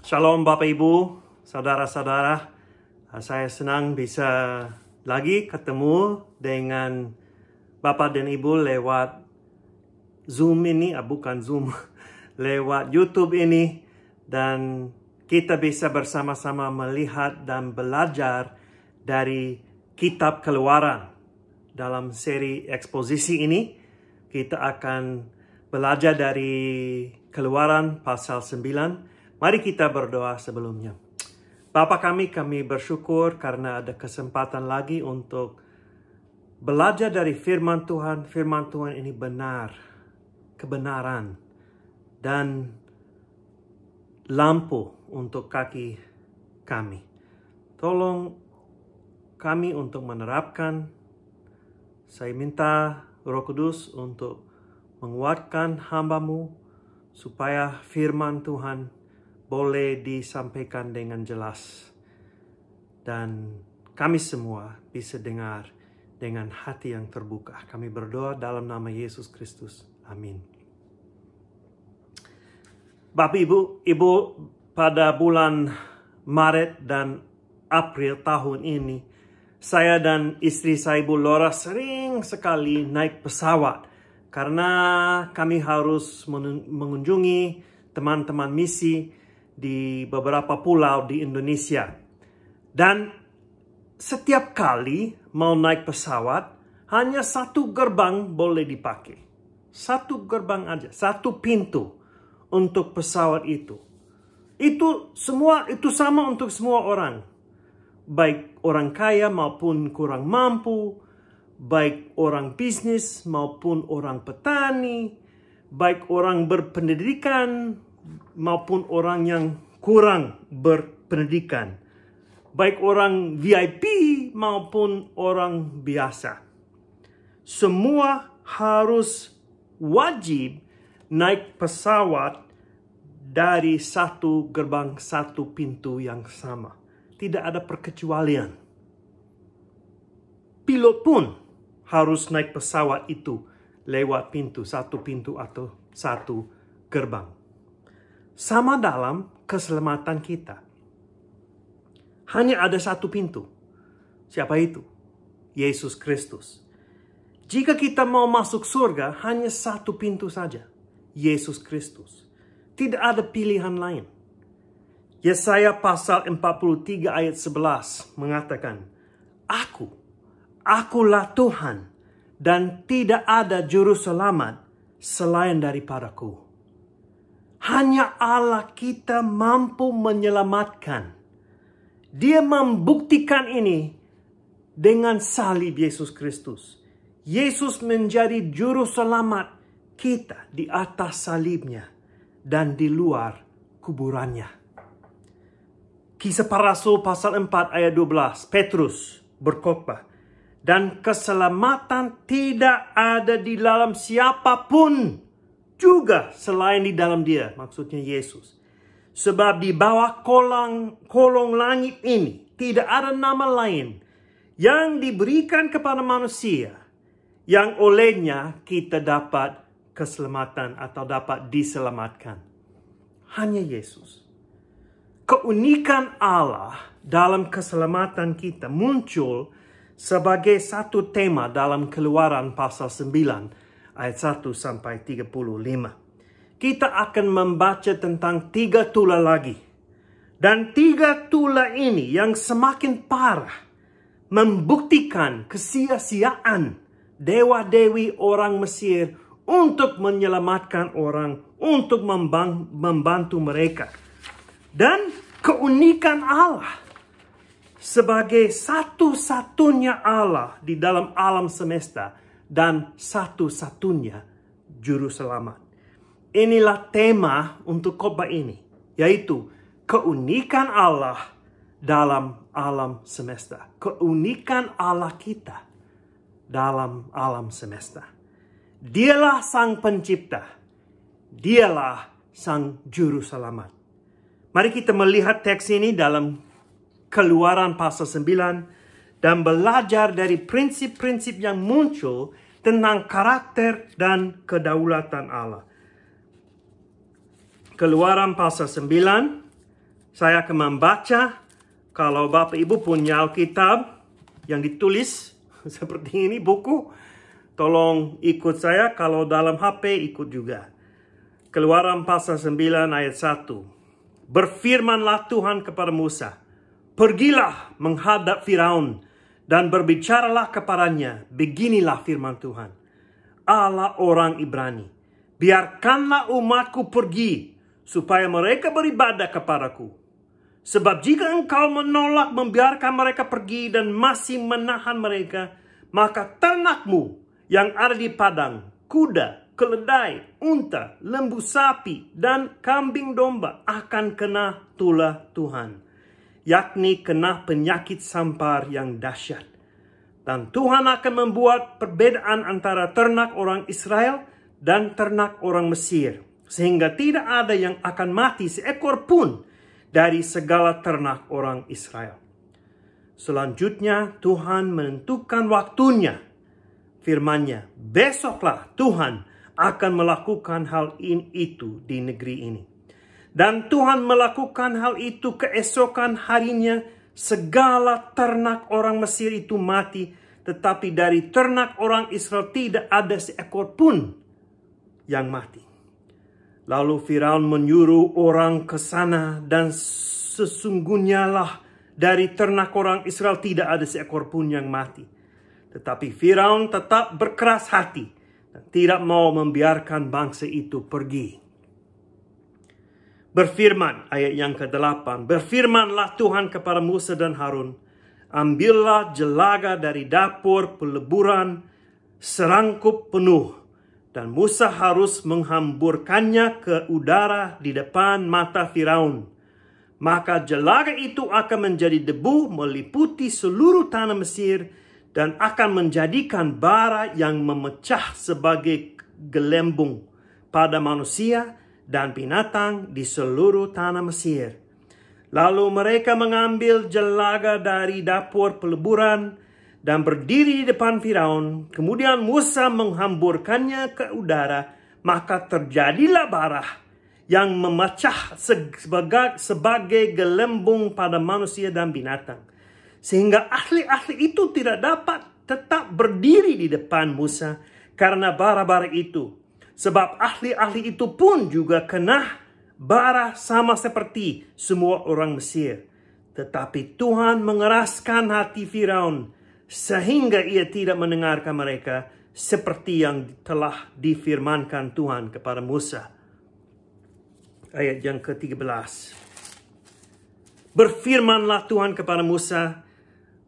Shalom Bapak Ibu, saudara-saudara. Saya senang bisa lagi ketemu dengan Bapak dan Ibu lewat Zoom ini, bukan Zoom, lewat YouTube ini. Dan kita bisa bersama-sama melihat dan belajar dari kitab Keluaran. Dalam seri eksposisi ini, kita akan belajar dari Keluaran pasal 9. Mari kita berdoa sebelumnya. Bapa kami bersyukur karena ada kesempatan lagi untuk belajar dari firman Tuhan. Firman Tuhan ini benar, kebenaran, dan lampu untuk kaki kami. Tolong kami untuk menerapkan. Saya minta Roh Kudus untuk menguatkan hamba-Mu supaya firman Tuhan boleh disampaikan dengan jelas. Dan kami semua bisa dengar dengan hati yang terbuka. Kami berdoa dalam nama Yesus Kristus. Amin. Bapak Ibu, pada bulan Maret dan April tahun ini, saya dan istri saya Ibu Laura sering sekali naik pesawat. Karena kami harus mengunjungi teman-teman misi di beberapa pulau di Indonesia. Dan setiap kali mau naik pesawat, hanya satu gerbang boleh dipakai. Satu gerbang aja, satu pintu untuk pesawat itu. Itu sama untuk semua orang. Baik orang kaya maupun kurang mampu, baik orang bisnis maupun orang petani, baik orang berpendidikan maupun orang yang kurang berpendidikan, baik orang VIP maupun orang biasa. Semua harus wajib naik pesawat dari satu gerbang, satu pintu yang sama. Tidak ada perkecualian. Pilot pun harus naik pesawat itu lewat satu pintu atau satu gerbang. Sama dalam keselamatan kita. Hanya ada satu pintu. Siapa itu? Yesus Kristus. Jika kita mau masuk surga, hanya satu pintu saja. Yesus Kristus. Tidak ada pilihan lain. Yesaya pasal 43 ayat 11 mengatakan, Akulah Tuhan, dan tidak ada juru selamat selain daripadaku. Hanya Allah kita mampu menyelamatkan. Dia membuktikan ini dengan salib Yesus Kristus. Yesus menjadi juru selamat kita di atas salibnya dan di luar kuburannya. Kisah Para Rasul pasal 4 ayat 12. Petrus berkhotbah. Dan keselamatan tidak ada di dalam siapapun juga selain di dalam Dia, maksudnya Yesus. Sebab di bawah kolong langit ini tidak ada nama lain yang diberikan kepada manusia yang olehnya kita dapat keselamatan atau dapat diselamatkan. Hanya Yesus. Keunikan Allah dalam keselamatan kita muncul sebagai satu tema dalam Keluaran pasal 9 ayat 1 sampai 35. Kita akan membaca tentang 3 tula lagi. Dan 3 tula ini yang semakin parah membuktikan kesia-siaan dewa-dewi orang Mesir untuk menyelamatkan orang, untuk membantu mereka. Dan keunikan Allah sebagai satu-satunya Allah di dalam alam semesta dan satu-satunya juru selamat. Inilah tema untuk khotbah ini, yaitu keunikan Allah dalam alam semesta. Keunikan Allah kita dalam alam semesta. Dialah sang pencipta. Dialah sang juru selamat. Mari kita melihat teks ini dalam Keluaran pasal 9 dan belajar dari prinsip-prinsip yang muncul tentang karakter dan kedaulatan Allah. Keluaran pasal 9 Saya akan membaca. Kalau Bapak Ibu punya Alkitab yang ditulis seperti ini, buku, tolong ikut saya. Kalau dalam HP, ikut juga. Keluaran pasal 9 ayat 1. Berfirmanlah Tuhan kepada Musa, pergilah menghadap Firaun dan berbicaralah kepadanya. Beginilah firman Tuhan, Allah orang Ibrani, biarkanlah umatku pergi, supaya mereka beribadah kepadaku. Sebab jika engkau menolak membiarkan mereka pergi dan masih menahan mereka, maka ternakmu yang ada di padang, kuda, keledai, unta, lembu sapi, dan kambing domba akan kena tulah Tuhan, yakni kena penyakit sampar yang dahsyat. Dan Tuhan akan membuat perbedaan antara ternak orang Israel dan ternak orang Mesir, sehingga tidak ada yang akan mati seekor pun dari segala ternak orang Israel. Selanjutnya Tuhan menentukan waktunya. Firman-Nya, besoklah Tuhan akan melakukan hal itu di negeri ini. Dan Tuhan melakukan hal itu keesokan harinya. Segala ternak orang Mesir itu mati, tetapi dari ternak orang Israel tidak ada seekor pun yang mati. Lalu Firaun menyuruh orang ke sana, dan sesungguhnya lah dari ternak orang Israel tidak ada seekor pun yang mati. Tetapi Firaun tetap berkeras hati dan tidak mau membiarkan bangsa itu pergi. Berfirman, ayat yang ke-8, berfirmanlah Tuhan kepada Musa dan Harun, ambillah jelaga dari dapur peleburan serangkup penuh, dan Musa harus menghamburkannya ke udara di depan mata Firaun. Maka jelaga itu akan menjadi debu meliputi seluruh tanah Mesir, dan akan menjadikan bara yang memecah sebagai gelembung pada manusia dan binatang di seluruh tanah Mesir. Lalu mereka mengambil jelaga dari dapur peleburan dan berdiri di depan Firaun. Kemudian Musa menghamburkannya ke udara, maka terjadilah bara yang memecah sebagai gelembung pada manusia dan binatang. Sehingga ahli-ahli itu tidak dapat tetap berdiri di depan Musa karena bara-bara itu. Sebab ahli-ahli itu pun juga kena bara sama seperti semua orang Mesir. Tetapi Tuhan mengeraskan hati Firaun sehingga ia tidak mendengarkan mereka, seperti yang telah difirmankan Tuhan kepada Musa. Ayat yang ke-13. Berfirmanlah Tuhan kepada Musa,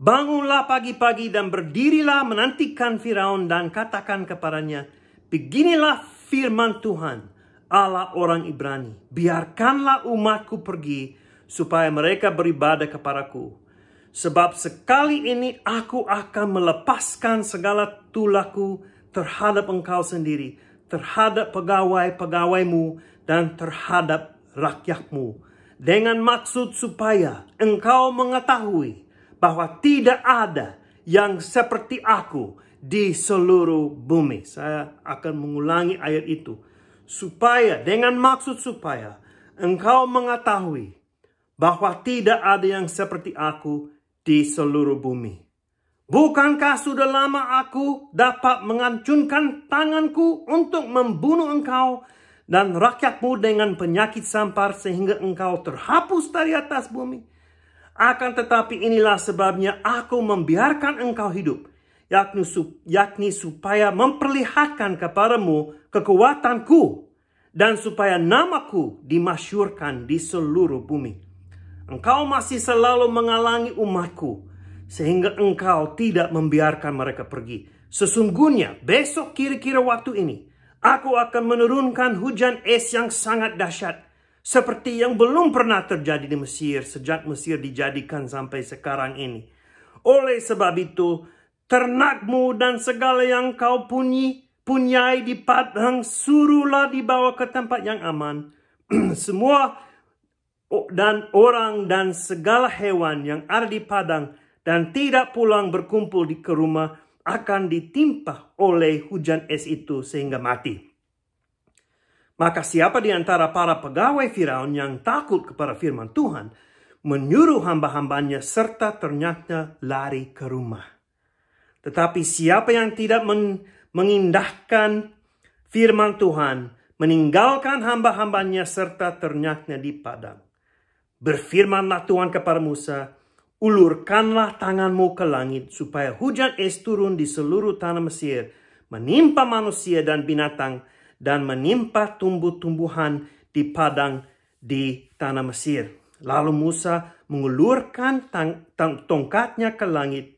bangunlah pagi-pagi dan berdirilah menantikan Firaun dan katakan kepadanya, beginilah firman Tuhan, Allah orang Ibrani, biarkanlah umatku pergi supaya mereka beribadah kepadaku. Sebab sekali ini aku akan melepaskan segala tulahku terhadap engkau sendiri, terhadap pegawai-pegawaimu dan terhadap rakyatmu, dengan maksud supaya engkau mengetahui bahwa tidak ada yang seperti aku di seluruh bumi. Saya akan mengulangi ayat itu. Supaya, dengan maksud supaya engkau mengetahui bahwa tidak ada yang seperti aku di seluruh bumi. Bukankah sudah lama aku dapat mengacungkan tanganku untuk membunuh engkau dan rakyatmu dengan penyakit sampar sehingga engkau terhapus dari atas bumi? Akan tetapi inilah sebabnya aku membiarkan engkau hidup, yakni supaya memperlihatkan kepadamu kekuatanku dan supaya namaku dimasyhurkan di seluruh bumi. Engkau masih selalu menghalangi umatku sehingga engkau tidak membiarkan mereka pergi. Sesungguhnya besok kira-kira waktu ini aku akan menurunkan hujan es yang sangat dahsyat seperti yang belum pernah terjadi di Mesir sejak Mesir dijadikan sampai sekarang ini. Oleh sebab itu, ternakmu dan segala yang kau punyai di padang suruhlah dibawa ke tempat yang aman. Semua dan orang dan segala hewan yang ada di padang dan tidak pulang berkumpul ke rumah akan ditimpa oleh hujan es itu sehingga mati. Maka siapa di antara para pegawai Firaun yang takut kepada firman Tuhan, menyuruh hamba-hambanya serta ternaknya lari ke rumah. Tetapi siapa yang tidak mengindahkan firman Tuhan, meninggalkan hamba-hambanya serta ternaknya di padang. Berfirmanlah Tuhan kepada Musa, ulurkanlah tanganmu ke langit, supaya hujan es turun di seluruh tanah Mesir, menimpa manusia dan binatang, dan menimpa tumbuh-tumbuhan di padang di tanah Mesir. Lalu Musa mengulurkan tongkatnya ke langit.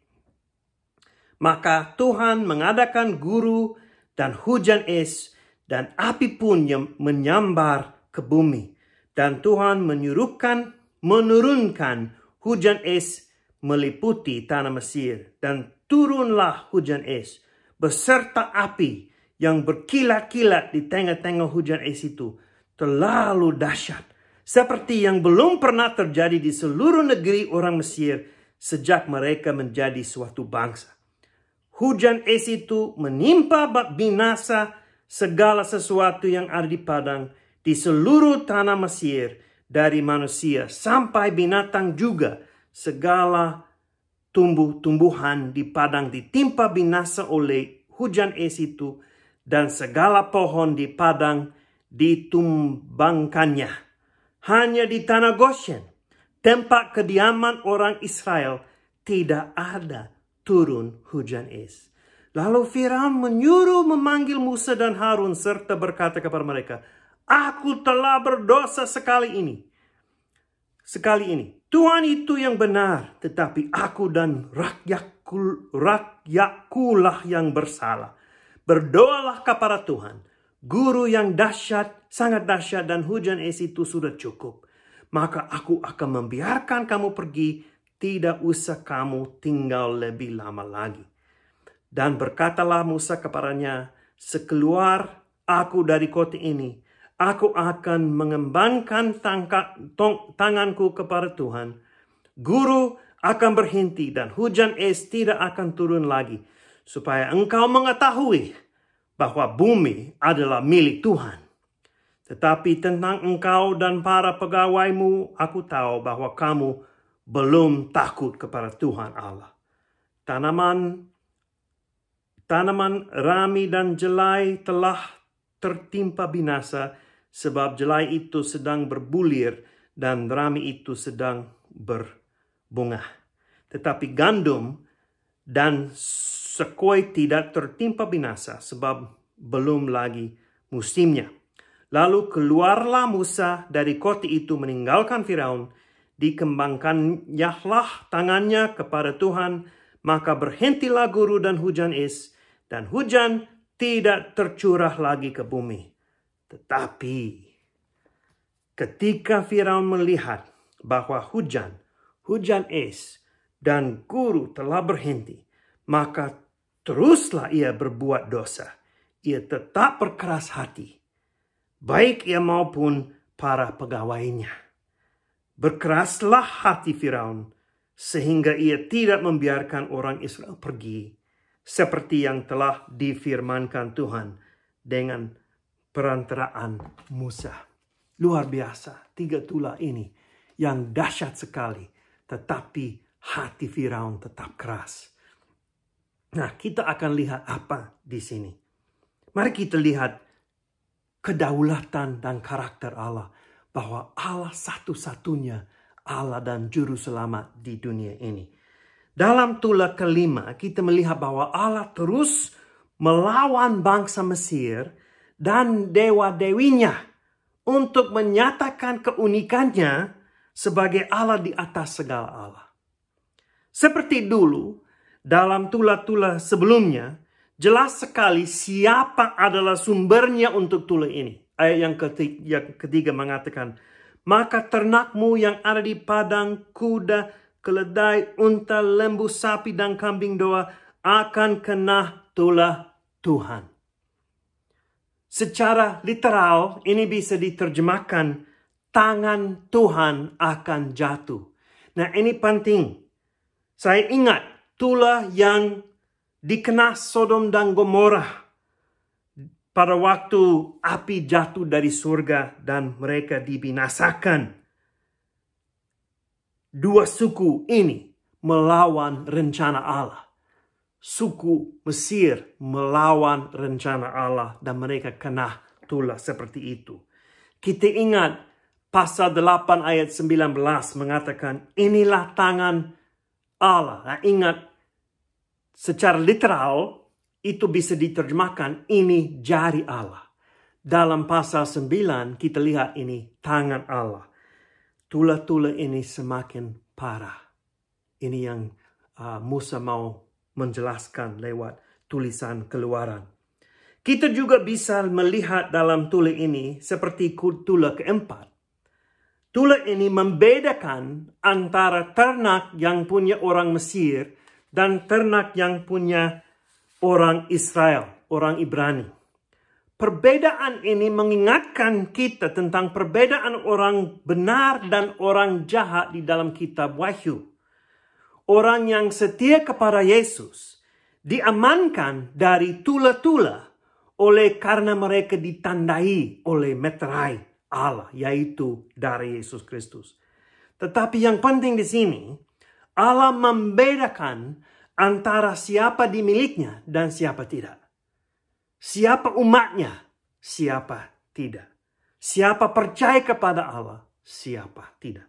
Maka Tuhan mengadakan guru dan hujan es, dan api pun yang menyambar ke bumi. Dan Tuhan menurunkan hujan es meliputi tanah Mesir. Dan turunlah hujan es beserta api yang berkilat-kilat di tengah-tengah hujan es itu. Terlalu dahsyat. Seperti yang belum pernah terjadi di seluruh negeri orang Mesir sejak mereka menjadi suatu bangsa. Hujan es itu menimpa binasa segala sesuatu yang ada di padang di seluruh tanah Mesir, dari manusia sampai binatang juga. Segala tumbuh-tumbuhan di padang ditimpa binasa oleh hujan es itu, dan segala pohon di padang ditumbangkannya. Hanya di tanah Goshen, tempat kediaman orang Israel, tidak ada turun hujan es. Lalu Firaun menyuruh memanggil Musa dan Harun serta berkata kepada mereka, aku telah berdosa sekali ini. Tuhan itu yang benar, tetapi aku dan rakyatkulah yang bersalah. Berdoalah kepada Tuhan. Guru yang dahsyat, sangat dahsyat, dan hujan es itu sudah cukup. Maka aku akan membiarkan kamu pergi. Tidak usah kamu tinggal lebih lama lagi. Dan berkatalah Musa kepadanya, sekeluar aku dari kota ini, aku akan mengembangkan tanganku kepada Tuhan. Guru akan berhenti dan hujan es tidak akan turun lagi, supaya engkau mengetahui bahwa bumi adalah milik Tuhan. Tetapi tentang engkau dan para pegawaimu, aku tahu bahwa kamu belum takut kepada Tuhan Allah. Tanaman rami dan jelai telah tertimpa binasa, sebab jelai itu sedang berbulir dan rami itu sedang berbunga. Tetapi gandum dan sekoi tidak tertimpa binasa, sebab belum lagi musimnya. Lalu keluarlah Musa dari kota itu meninggalkan Firaun. Dikembangkannyalah tangannya kepada Tuhan, maka berhentilah guru dan hujan es, dan hujan tidak tercurah lagi ke bumi. Tetapi ketika Firaun melihat bahwa hujan es, dan guru telah berhenti, maka teruslah ia berbuat dosa. Ia tetap berkeras hati, baik ia maupun para pegawainya. Berkeraslah hati Firaun, sehingga ia tidak membiarkan orang Israel pergi, seperti yang telah difirmankan Tuhan dengan perantaraan Musa. Luar biasa, 3 tulah ini yang dahsyat sekali, tetapi hati Firaun tetap keras. Nah, kita akan lihat apa di sini. Mari kita lihat kedaulatan dan karakter Allah, bahwa Allah satu-satunya Allah dan Juru Selamat di dunia ini. Dalam tulah kelima, kita melihat bahwa Allah terus melawan bangsa Mesir dan dewa-dewinya untuk menyatakan keunikannya sebagai Allah di atas segala Allah. Seperti dulu, dalam tulah-tulah sebelumnya, jelas sekali siapa adalah sumbernya untuk tulah ini. Ayat yang ketiga mengatakan, maka ternakmu yang ada di padang, kuda, keledai, unta, lembu, sapi, dan kambing domba akan kena tulah Tuhan. Secara literal ini bisa diterjemahkan, tangan Tuhan akan jatuh. Nah, ini penting. Saya ingat tulah yang dikena Sodom dan Gomora pada waktu api jatuh dari surga dan mereka dibinasakan. Dua suku ini melawan rencana Allah. Suku Mesir melawan rencana Allah dan mereka kena tulah seperti itu. Kita ingat pasal 8 ayat 19 mengatakan inilah tangan Allah. Nah, ingat secara literal itu bisa diterjemahkan ini jari Allah. Dalam pasal 9 kita lihat ini tangan Allah. Tulah-tulah ini semakin parah. Ini yang Musa mau menjelaskan lewat tulisan Keluaran. Kita juga bisa melihat dalam tulah ini seperti tulah keempat. Tulah ini membedakan antara ternak yang punya orang Mesir dan ternak yang punya orang Israel, orang Ibrani. Perbedaan ini mengingatkan kita tentang perbedaan orang benar dan orang jahat di dalam kitab Wahyu. Orang yang setia kepada Yesus diamankan dari tulah-tulah oleh karena mereka ditandai oleh meterai Allah, yaitu darah Yesus Kristus. Tetapi yang penting di sini, Allah membedakan antara siapa dimiliknya dan siapa tidak. Siapa umatnya, siapa tidak. Siapa percaya kepada Allah, siapa tidak.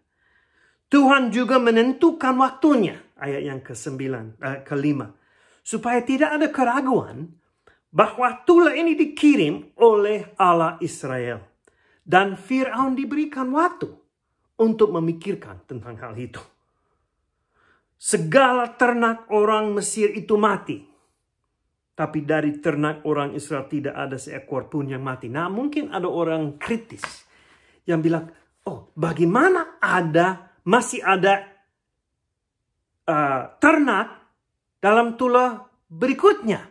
Tuhan juga menentukan waktunya, ayat yang ke-5, supaya tidak ada keraguan bahwa tulah ini dikirim oleh Allah Israel. Dan Fir'aun diberikan waktu untuk memikirkan tentang hal itu. Segala ternak orang Mesir itu mati. Tapi dari ternak orang Israel tidak ada seekor pun yang mati. Nah, mungkin ada orang kritis yang bilang, oh, bagaimana masih ada ternak dalam tulah berikutnya?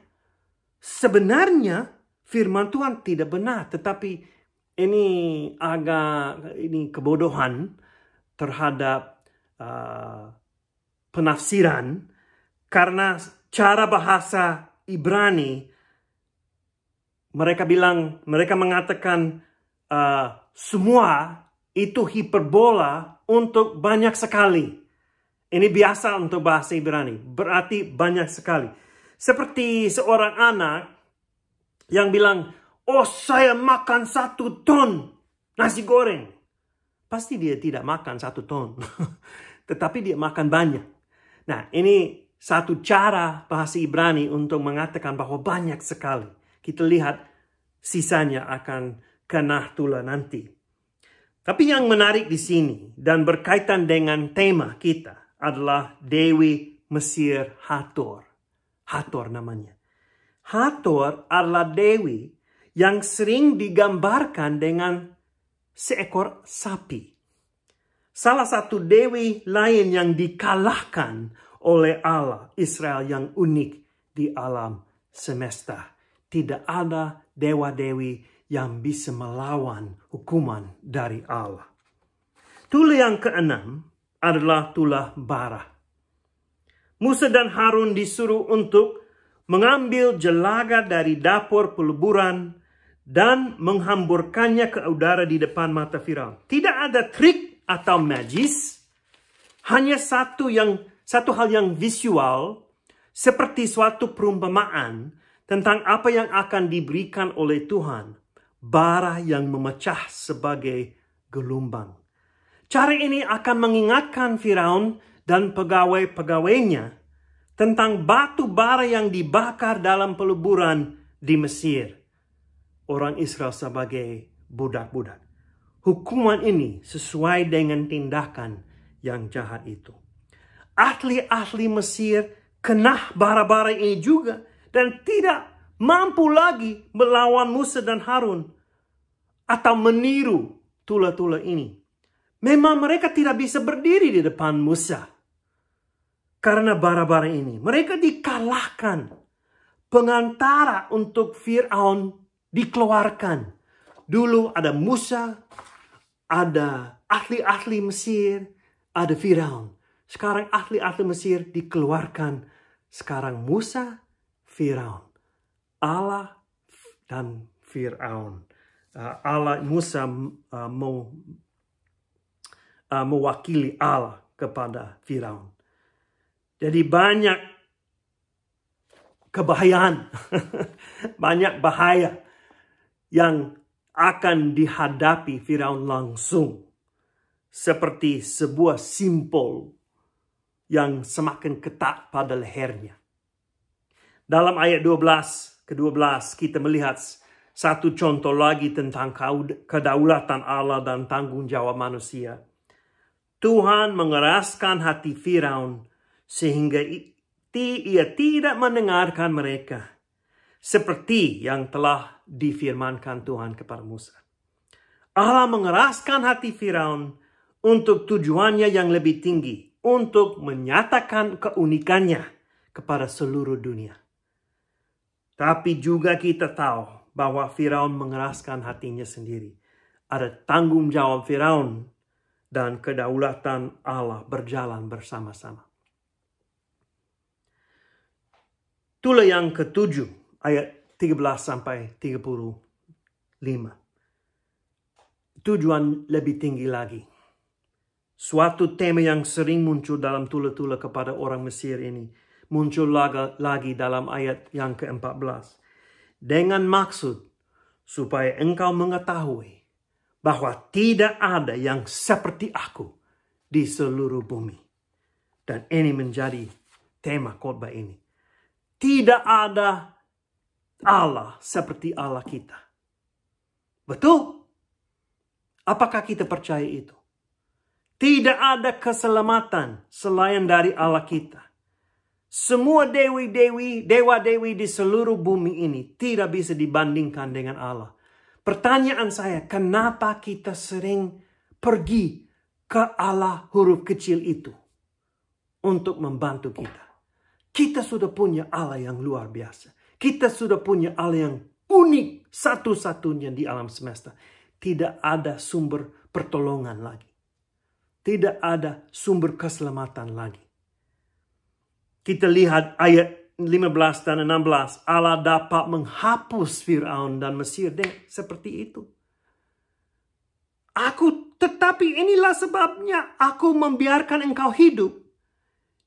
Sebenarnya firman Tuhan tidak benar, tetapi ini kebodohan terhadap penafsiran, karena cara bahasa Ibrani mereka mengatakan semua itu hiperbola untuk banyak sekali. Ini biasa untuk bahasa Ibrani, berarti banyak sekali. Seperti seorang anak yang bilang, oh, saya makan 1 ton nasi goreng. Pasti dia tidak makan 1 ton. Tetapi dia makan banyak. Nah, ini satu cara bahasa Ibrani untuk mengatakan bahwa banyak sekali. Kita lihat sisanya akan kena tulah nanti. Tapi yang menarik di sini dan berkaitan dengan tema kita adalah Dewi Mesir Hathor. Hathor namanya. Hathor adalah dewi yang sering digambarkan dengan seekor sapi. Salah satu dewi lain yang dikalahkan oleh Allah Israel yang unik di alam semesta. Tidak ada dewa-dewi yang bisa melawan hukuman dari Allah. Tulah yang ke-6 adalah tulah bara. Musa dan Harun disuruh untuk mengambil jelaga dari dapur peleburan dan menghamburkannya ke udara di depan mata Firaun. Tidak ada trik atau magis, hanya satu hal yang visual, seperti suatu perumpamaan tentang apa yang akan diberikan oleh Tuhan, bara yang memecah sebagai gelombang. Cara ini akan mengingatkan Firaun dan pegawai-pegawainya tentang batu bara yang dibakar dalam peleburan di Mesir. Orang Israel sebagai budak-budak. Hukuman ini sesuai dengan tindakan yang jahat itu. Ahli-ahli Mesir kena bara-bara ini juga dan tidak mampu lagi melawan Musa dan Harun atau meniru tulah-tulah ini. Memang mereka tidak bisa berdiri di depan Musa karena bara-bara ini. Mereka dikalahkan. Pengantara untuk Fir'aun dikeluarkan. Dulu ada Musa, ada ahli-ahli Mesir, ada Fir'aun. Sekarang ahli-ahli Mesir dikeluarkan. Sekarang Musa, Fir'aun. Allah dan Firaun. Allah Musa mewakili Allah kepada Firaun. Jadi banyak kebahayaan, banyak bahaya yang akan dihadapi Firaun langsung. Seperti sebuah simbol yang semakin ketat pada lehernya. Dalam ayat ke-12 kita melihat satu contoh lagi tentang kedaulatan Allah dan tanggung jawab manusia. Tuhan mengeraskan hati Firaun sehingga ia tidak mendengarkan mereka. Seperti yang telah difirmankan Tuhan kepada Musa. Allah mengeraskan hati Firaun untuk tujuannya yang lebih tinggi. Untuk menyatakan keunikannya kepada seluruh dunia. Tapi juga kita tahu bahwa Firaun mengeraskan hatinya sendiri. Ada tanggung jawab Firaun dan kedaulatan Allah berjalan bersama-sama. Itulah yang ke-7 ayat 13 sampai 35. Tujuan lebih tinggi lagi. Suatu tema yang sering muncul dalam tula-tula kepada orang Mesir ini. Muncul lagi dalam ayat yang ke-14. Dengan maksud supaya engkau mengetahui bahwa tidak ada yang seperti aku di seluruh bumi. Dan ini menjadi tema khotbah ini. Tidak ada Allah seperti Allah kita. Betul? Apakah kita percaya itu? Tidak ada keselamatan selain dari Allah kita. Semua dewa-dewi di seluruh bumi ini tidak bisa dibandingkan dengan Allah. Pertanyaan saya, kenapa kita sering pergi ke Allah huruf kecil itu untuk membantu kita? Kita sudah punya Allah yang luar biasa. Kita sudah punya Allah yang unik, satu-satunya di alam semesta. Tidak ada sumber pertolongan lagi. Tidak ada sumber keselamatan lagi. Kita lihat ayat 15 dan 16. Allah dapat menghapus Firaun dan Mesir seperti itu. Tetapi inilah sebabnya aku membiarkan engkau hidup.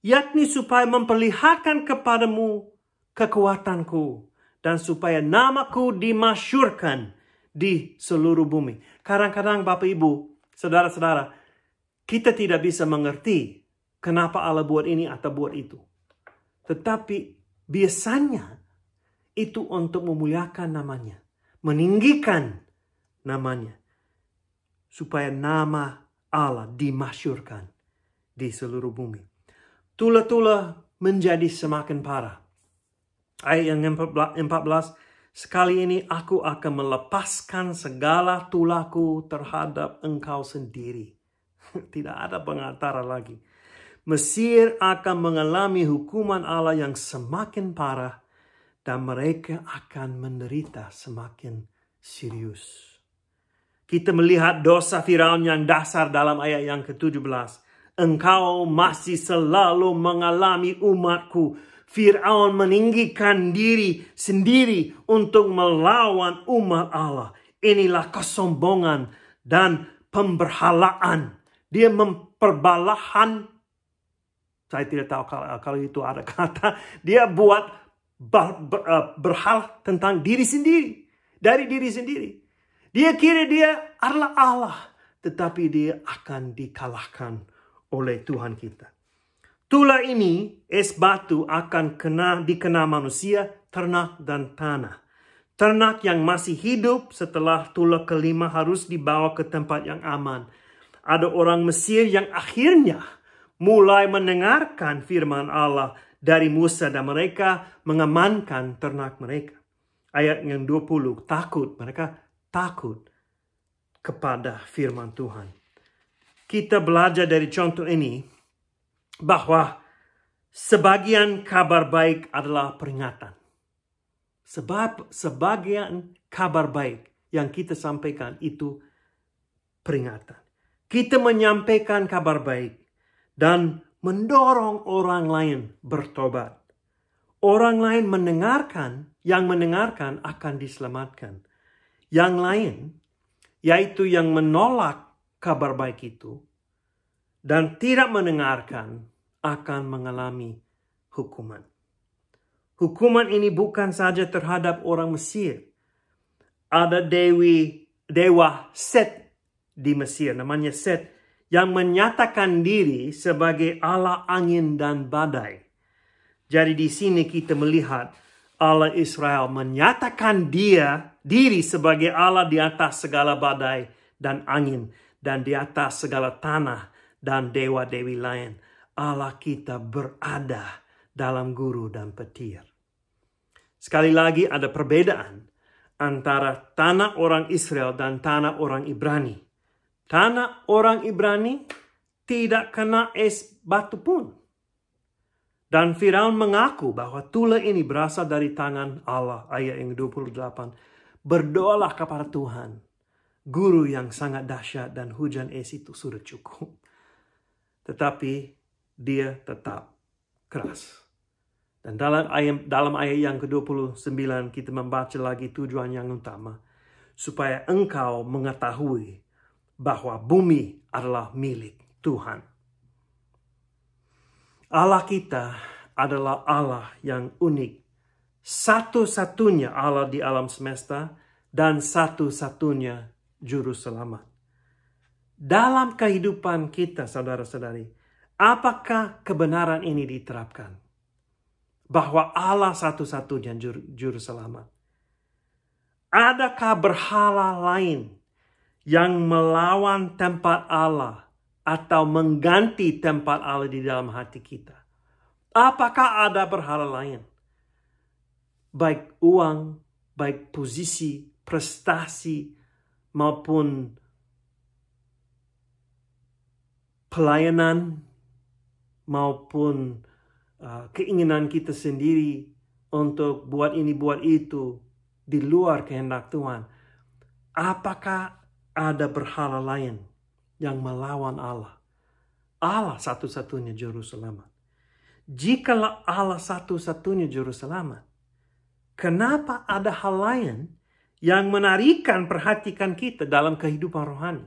Yakni supaya memperlihatkan kepadamu kekuatanku. Dan supaya namaku dimasyurkan di seluruh bumi. Kadang-kadang Bapak Ibu, saudara-saudara, kita tidak bisa mengerti kenapa Allah buat ini atau buat itu. Tetapi biasanya itu untuk memuliakan namanya. Meninggikan namanya. Supaya nama Allah dimasyurkan di seluruh bumi. Tula-tula menjadi semakin parah. Ayat yang 14. Sekali ini aku akan melepaskan segala tulaku terhadap engkau sendiri. Tidak ada pengantara lagi. Mesir akan mengalami hukuman Allah yang semakin parah. Dan mereka akan menderita semakin serius. Kita melihat dosa Firaun yang dasar dalam ayat yang ke-17. Engkau masih selalu mengalami umatku. Firaun meninggikan diri sendiri untuk melawan umat Allah. Inilah kesombongan dan pemberhalaan. Dia memperbalahan. Saya tidak tahu kalau itu ada kata. Dia buat berhal tentang diri sendiri. Dari diri sendiri. Dia kira dia adalah Allah. Tetapi dia akan dikalahkan oleh Tuhan kita. Tula ini, es batu, akan dikena manusia, ternak, dan tanah. Ternak yang masih hidup setelah tula kelima harus dibawa ke tempat yang aman. Ada orang Mesir yang akhirnya mulai mendengarkan firman Allah dari Musa dan mereka mengamankan ternak mereka. Ayat yang 20, takut. Mereka takut kepada firman Tuhan. Kita belajar dari contoh ini bahwa sebagian kabar baik adalah peringatan. Sebab sebagian kabar baik yang kita sampaikan itu peringatan. Kita menyampaikan kabar baik dan mendorong orang lain bertobat. Orang lain yang mendengarkan akan diselamatkan. yang lain, yaitu yang menolak kabar baik itu dan tidak mendengarkan, akan mengalami hukuman. Hukuman ini bukan saja terhadap orang Mesir. Ada dewa Set di Mesir, namanya Set, yang menyatakan diri sebagai Allah angin dan badai. Jadi di sini kita melihat Allah Israel menyatakan diri sebagai Allah di atas segala badai dan angin, dan di atas segala tanah dan dewa-dewi lain. Allah kita berada dalam guru dan petir. Sekali lagi ada perbedaan antara tanah orang Israel dan tanah orang Ibrani. Tanah orang Ibrani tidak kena es batu pun. Dan Firaun mengaku bahwa tulah ini berasal dari tangan Allah. Ayat yang 28. Berdoalah kepada Tuhan, guru yang sangat dahsyat, dan hujan es itu sudah cukup. Tetapi dia tetap keras. Dan dalam ayat yang ke-29 kita membaca lagi tujuan yang utama. Supaya engkau mengetahui bahwa bumi adalah milik Tuhan. Allah kita adalah Allah yang unik. Satu-satunya Allah di alam semesta dan satu-satunya juru selamat. Dalam kehidupan kita, saudara-saudari, apakah kebenaran ini diterapkan? Bahwa Allah satu-satunya juru selamat. Adakah berhala lain yang melawan tempat Allah atau mengganti tempat Allah di dalam hati kita? Apakah ada berhala lain? Baik uang, baik posisi, prestasi, maupun pelayanan, maupun keinginan kita sendiri untuk buat ini, buat itu, di luar kehendak Tuhan. Apakah ada berhala lain yang melawan Allah? Allah satu-satunya juru selamat. Jikalau Allah satu-satunya juru selamat, kenapa ada hal lain yang menarikkan perhatian kita dalam kehidupan rohani?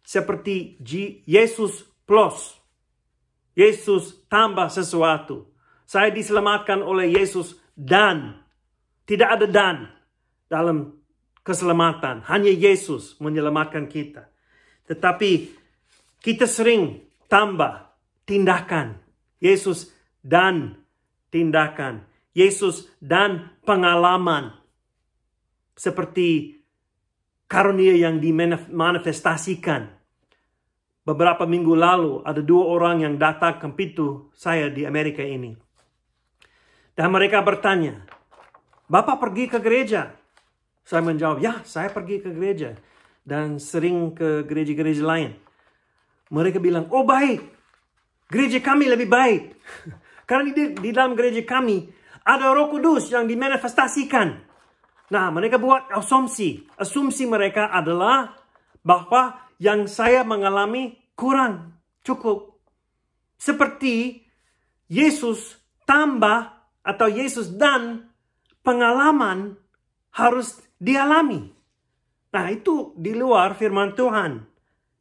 Seperti Yesus plus, Yesus tambah sesuatu. Saya diselamatkan oleh Yesus dan. Tidak ada dan dalam keselamatan. Hanya Yesus menyelamatkan kita. Tetapi kita sering tambah tindakan. Yesus dan tindakan. Yesus dan pengalaman. Seperti karunia yang dimanifestasikan. Beberapa minggu lalu ada 2 orang yang datang ke pintu saya di Amerika ini. Dan mereka bertanya, Bapak pergi ke gereja? Saya menjawab, ya, saya pergi ke gereja. Dan sering ke gereja-gereja lain. Mereka bilang, oh baik, gereja kami lebih baik. Karena di dalam gereja kami ada Roh Kudus yang dimanifestasikan. Nah, mereka buat asumsi. Asumsi mereka adalah bahwa yang saya mengalami kurang cukup. Seperti Yesus tambah atau Yesus dan pengalaman harus dialami. Nah, itu di luar firman Tuhan.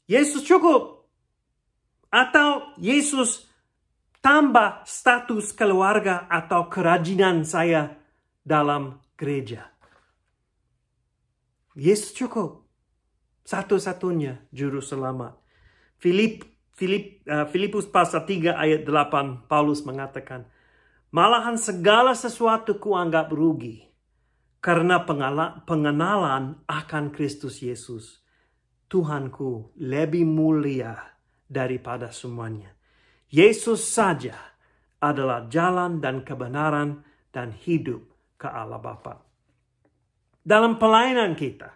Yesus cukup. Atau Yesus tambah status keluarga atau kerajinan saya dalam gereja. Yesus cukup. Satu-satunya juru selamat. Filipus pasal 3 ayat 8 Paulus mengatakan, malahan segala sesuatu kuanggap rugi karena pengenalan akan Kristus Yesus, Tuhanku, lebih mulia daripada semuanya. Yesus saja adalah jalan dan kebenaran dan hidup ke Allah Bapa. Dalam pelayanan kita,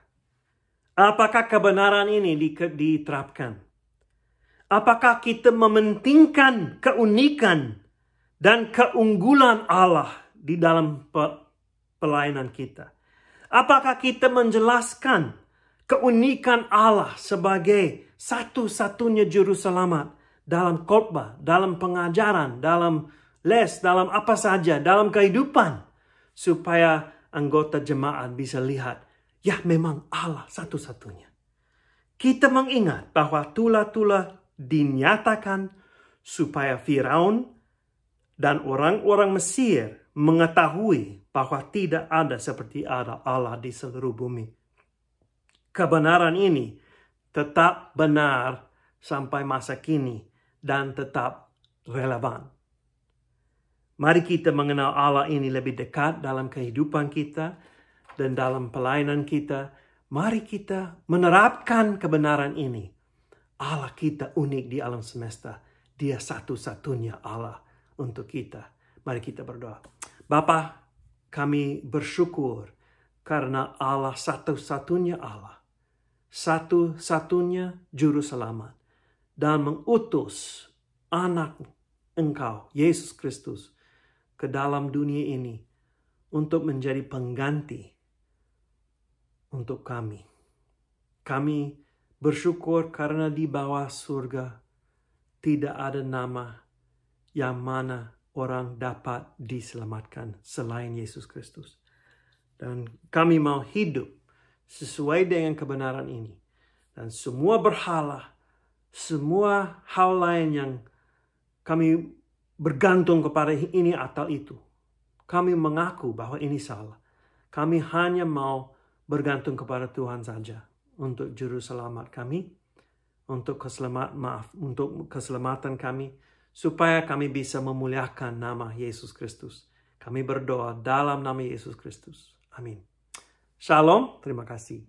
apakah kebenaran ini diterapkan? Apakah kita mementingkan keunikan dan keunggulan Allah di dalam pelayanan kita? Apakah kita menjelaskan keunikan Allah sebagai satu-satunya juru selamat dalam khotbah, dalam pengajaran, dalam les, dalam apa saja, dalam kehidupan, supaya anggota jemaat bisa lihat ya memang Allah satu-satunya. Kita mengingat bahwa tula-tula dinyatakan supaya Firaun dan orang-orang Mesir mengetahui bahwa tidak ada seperti ada Allah di seluruh bumi. Kebenaran ini tetap benar sampai masa kini dan tetap relevan. Mari kita mengenal Allah ini lebih dekat dalam kehidupan kita dan dalam pelayanan kita. Mari kita menerapkan kebenaran ini. Allah kita unik di alam semesta. Dia satu-satunya Allah untuk kita. Mari kita berdoa. Bapa, kami bersyukur karena Allah satu-satunya Allah. Satu-satunya juru selamat. Dan mengutus anak Engkau, Yesus Kristus, ke dalam dunia ini untuk menjadi pengganti untuk kami. Kami bersyukur karena di bawah surga tidak ada nama yang mana orang dapat diselamatkan selain Yesus Kristus. Dan kami mau hidup sesuai dengan kebenaran ini. Dan semua berhala, semua hal lain yang kami bergantung kepada ini atau itu, kami mengaku bahwa ini salah. Kami hanya mau bergantung kepada Tuhan saja untuk juru selamat kami, untuk keselamatan kami, supaya kami bisa memuliakan nama Yesus Kristus. Kami berdoa dalam nama Yesus Kristus. Amin. Shalom, terima kasih.